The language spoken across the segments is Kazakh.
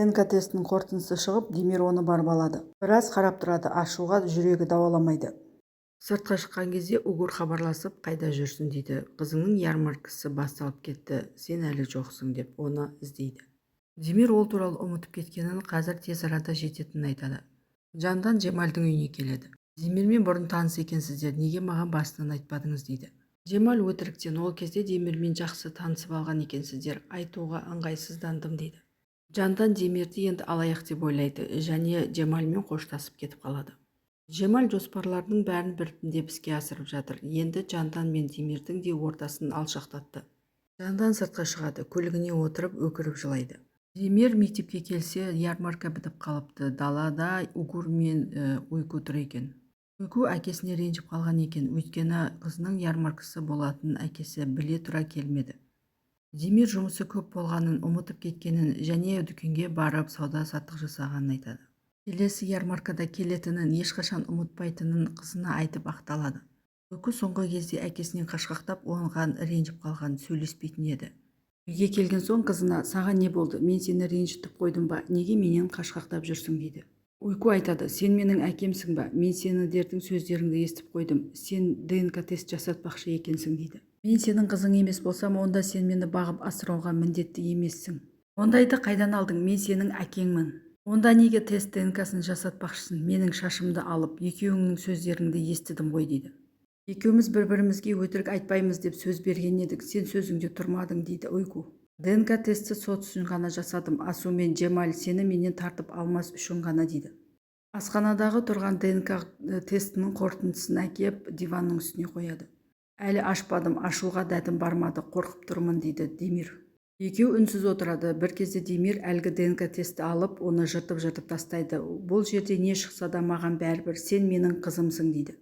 ДНК тестінің қорытындысы шығып, Демир оны барып алады. Біраз қарап тұрады, ашуға жүрегі дауаламайды. Сыртқа шыққан кезде Угур хабарласып, қайда жүрсің дейді. Қызыңның ярмаркасы басталып кетті, сен әлі жоқсың деп оны іздейді. Демир ол туралы ұмытып кеткенін, қазір тез арада жететінін айтады. Жандан Джемальдің үйіне келеді. Демирмен бұрын таныс екенсіздер, неге маған басынан айтпадыңыз дейді. Джемаль өтіріктен, ол кезде Демирмен жақсы танысып алған екенсіздер, айтуға ыңғайсыздандым дейді. Жандан Демирді енді алаяқ деп ойлайды және Джемальмен қоштасып кетіп қалады. Джемаль жоспарларының бәрін біртіндеп іске асырып жатыр. Енді Жандан мен Демирдің де ортасын алшақтатты. Жандан сыртқа шығады, көлігіне отырып өкіріп жылайды. Демир мектепке келсе, ярмарка бітіп қалыпты. Далада Угур мен Ойку тұр екен. Ойку әкесіне ренжіп қалған екен, өйткені қызының ярмаркасы болатынын әкесі біле тұра келмеді. Демир жұмысы көп болғанын, ұмытып кеткенін және дүкенге барып сауда-саттық жасағанын айтады. Келесі ярмаркада келетінін, ешқашан ұмытпайтынын қызына айтып ақталады. Ойку соңғы кезде әкесінен қашқақтап, оған ренжіп қалған, сөйлеспейтін еді. Үйге келген соң қызына, саған не болды, мен сені ренжітіп қойдым ба, неге менен қашқақтап жүрсің дейді. Ойку айтады, сен менің әкемсің ба, мен сендердің сөздеріңді естіп қойдым, сен ДНК тест жасатпақшы екенсің дейді. Мен сенің қызың емес болсам, онда сен мені бағып асырауға міндетті емессің. Ондайды қайдан алдың, мен сенің әкеңмін. Онда неге тест ДНК-сын жасатпақшысың, менің шашымды алып, екеуіңнің сөздеріңді естідім ғой дейді. Екеуміз бір-бірімізге өтірік айтпаймыз деп сөз берген едік, сен сөзіңде тұрмадың дейді Ойку. ДНК тесті сот үшін ғана жасадым, Асу мен Джемаль сені менен тартып алмас үшін ғана дейді. Асханадағы тұрған ДНК тестінің қорытындысын әкеп диванның үстіне қояды. Әлі ашпадым, ашуға дәтім бармады, қорқып тұрмын дейді Демир. Екеу үнсіз отырады. Бір кезде Демир әлгі ДНК тесті алып, оны жыртып тастайды. Бұл жерде не шықса да маған бәрібір, сен менің қызымсың дейді.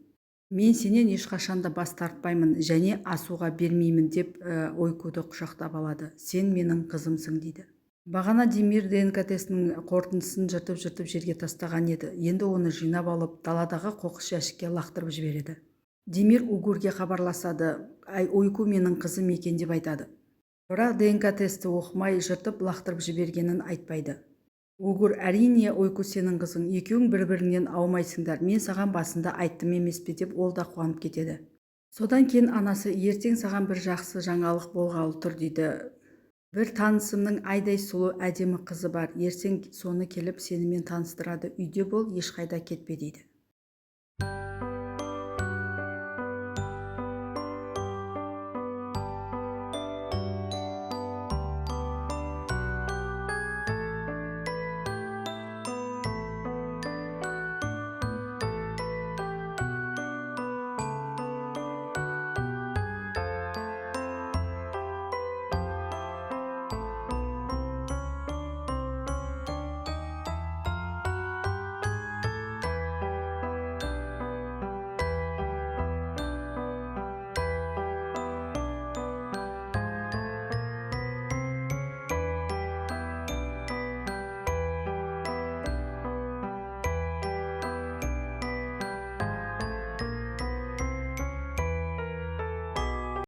Мен сенен ешқашанда бас тартпаймын және Асуға бермеймін деп Ойкуды құшақтап алады. Сен менің қызымсың дейді. Бағана Демир ДНК тестінің қорытындысын жыртып жерге тастаған еді. Енді оны жинап алып, даладағы қоқыс жәшікке лақтырып жібереді. Демир Угурге хабарласады, Ойку менің қызым екен деп айтады. Бірақ ДНК тесті оқымай жыртып лақтырып жібергенін айтпайды. Угур, әрине Ойку сенің қызың, екеуің бір-біріңнен аумайсыңдар, мен саған басында айттым емес пе деп ол да қуанып кетеді. Содан кейін анасы, ертең саған бір жақсы жаңалық болғалы тұр дейді. Бір танысымның айдай сұлу әдемі қызы бар, ертең соны келіп сенімен таныстырады, үйде бол, ешқайда кетпе дейді.